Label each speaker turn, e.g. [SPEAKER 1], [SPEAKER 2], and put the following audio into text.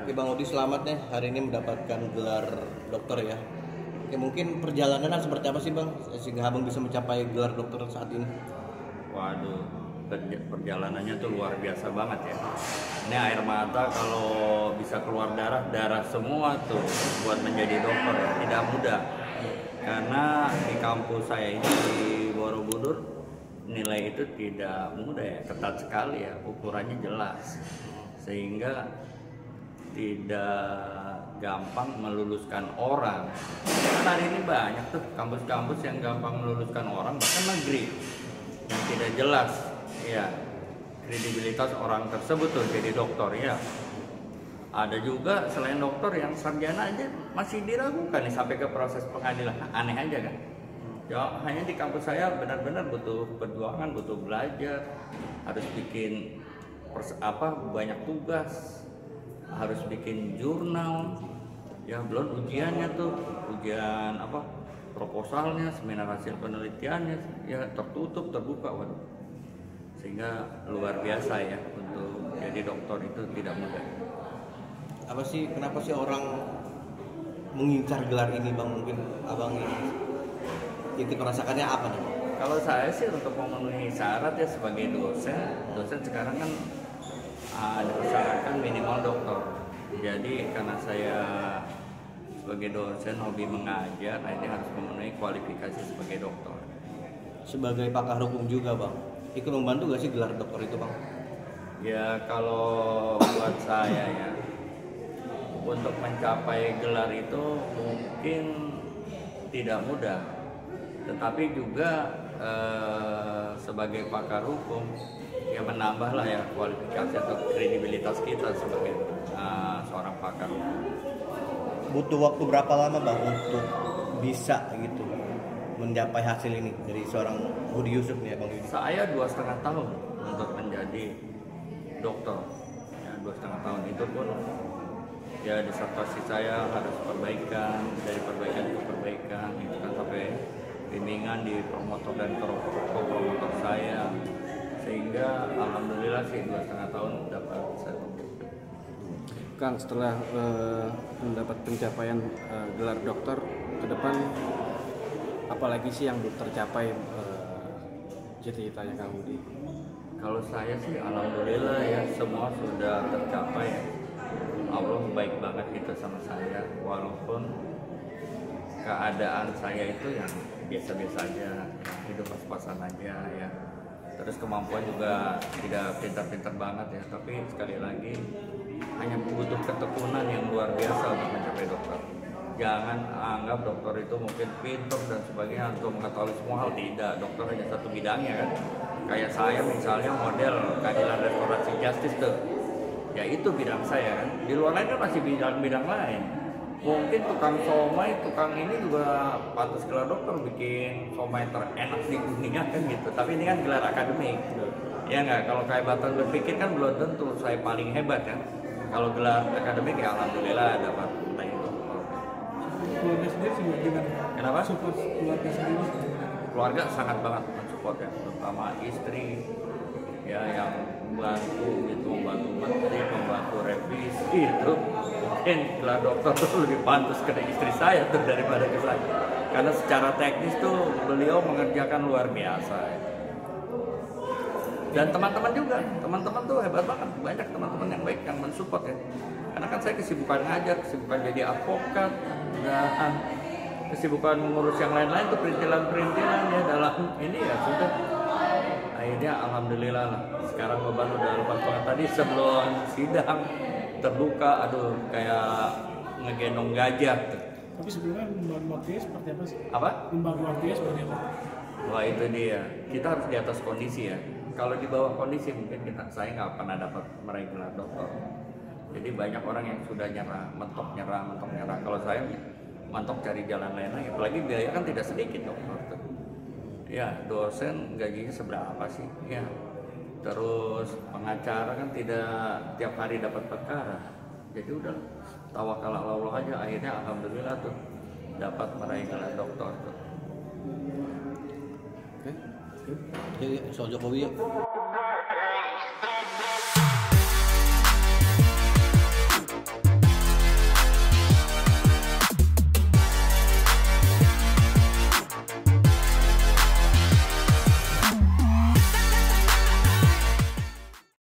[SPEAKER 1] Oke Bang Odi, selamat nih hari ini mendapatkan gelar dokter ya. Oke, mungkin perjalanannya seperti apa sih Bang sehingga Abang bisa mencapai gelar dokter saat ini?
[SPEAKER 2] Waduh, perjalanannya tuh luar biasa banget ya. Ini air mata kalau bisa keluar darah semua tuh buat menjadi dokter ya. Tidak mudah. Karena di kampus saya ini di Borobudur nilai itu tidak mudah ya, ketat sekali ya, ukurannya jelas. Sehingga tidak gampang meluluskan orang. Karena hari ini banyak tuh kampus-kampus yang gampang meluluskan orang, bahkan negeri yang tidak jelas ya kredibilitas orang tersebut tuh jadi dokter ya. Ada juga selain dokter yang sarjana aja masih diragukan nih sampai ke proses pengadilan. Aneh aja kan. Ya hanya di kampus saya benar-benar butuh perjuangan, butuh belajar, harus bikin banyak tugas, harus bikin jurnal, ya belum ujiannya tuh, ujian proposalnya, seminar hasil penelitiannya, ya tertutup, terbuka, waduh. Sehingga luar biasa ya untuk jadi dokter itu tidak mudah.
[SPEAKER 1] Kenapa sih orang mengincar gelar ini Bang? Mungkin Abang yang merasakannya apa nih?
[SPEAKER 2] Kalau saya sih untuk memenuhi syarat ya sebagai dosen sekarang kan disyaratkan minimal dokter. Jadi karena saya sebagai dosen hobi mengajar, nah ini harus memenuhi kualifikasi sebagai dokter.
[SPEAKER 1] Sebagai pakar hukum juga Bang, ikut membantu gak sih gelar dokter itu Bang?
[SPEAKER 2] Ya kalau buat saya ya, untuk mencapai gelar itu mungkin tidak mudah, tetapi juga sebagai pakar hukum ya menambahlah ya kualifikasi atau kredibilitas kita sebagai seorang pakar hukum.
[SPEAKER 1] Butuh waktu berapa lama Bang untuk bisa gitu mencapai hasil ini dari seorang Budi Yusuf nih ya Bang Yudi?
[SPEAKER 2] Saya 2,5 tahun untuk menjadi dokter ya, 2,5 tahun itu pun ya disertasi saya harus perbaikan, dari perbaikan ke perbaikan itu kan, sampai bimbingan di promotor dan promotor saya, sehingga alhamdulillah sih 2,5 tahun dapat saya.
[SPEAKER 3] Kang, setelah mendapat pencapaian gelar dokter, ke depan apalagi sih yang belum tercapai cita-citanya Kang Budi?
[SPEAKER 2] Kalau saya sih alhamdulillah ya semua sudah tercapai. Allah baik banget gitu sama saya, walaupun keadaan saya itu yang biasa-biasa aja, hidup pas-pasan aja ya. Terus kemampuan juga tidak pintar-pintar banget ya, tapi sekali lagi hanya butuh ketekunan yang luar biasa untuk mencapai dokter. Jangan anggap dokter itu mungkin pintar dan sebagainya untuk mengetahui semua hal, tidak. Dokter hanya satu bidangnya kan. Kayak saya misalnya model keadilan restorasi justice tuh, ya itu bidang saya kan. Di luar lain kan masih bidang-bidang lain. Mungkin tukang somai, tukang ini juga pantas gelar dokter, bikin somai terenak di dunia kan gitu. Tapi ini kan gelar akademik, ya nggak. Kalau kehebatan berpikir kan belum tentu saya paling hebat kan. Kalau gelar akademik ya alhamdulillah dapat menjadi dokter.
[SPEAKER 4] Keluarga sendiri juga gimana?
[SPEAKER 2] Kenapa?
[SPEAKER 4] Support keluarga sendiri.
[SPEAKER 2] Keluarga sangat banget mensupport ya, terutama istri ya yang membantu gitu, membantu menteri, membantu revisi itu. Mungkin gelar dokter tuh lebih pantas ke istri saya tuh daripada ke saya, karena secara teknis tuh beliau mengerjakan luar biasa ya. Dan teman-teman juga, teman-teman tuh hebat banget, banyak teman-teman yang baik yang mensupport ya. Karena kan saya kesibukan ngajar, kesibukan jadi advokat, dan kesibukan mengurus yang lain-lain tuh perintilan-perintilan ya dalam ini ya sudah. Akhirnya alhamdulillah lah, sekarang beban udah lepas banget. Tadi sebelum sidang terbuka, aduh kayak ngegendong gajah tuh.
[SPEAKER 4] Tapi sebelumnya membangun waktunya seperti apa sih?
[SPEAKER 2] Apa?
[SPEAKER 4] Membangun waktunya seperti apa?
[SPEAKER 2] Wah itu dia, kita harus di atas kondisi ya. Kalau di bawah kondisi mungkin saya nggak pernah dapat meraih gelar dokter. Jadi banyak orang yang sudah mentok nyerah. Kalau saya mentok cari jalan lain lagi. Apalagi biaya kan tidak sedikit dokter. Ya dosen gajinya seberapa sih? Ya. Terus pengacara kan tidak tiap hari dapat perkara. Jadi udah tawakal ala Allah aja. Akhirnya alhamdulillah tuh dapat meraih gelar dokter tuh.
[SPEAKER 1] Oke. Soal Jokowi ya.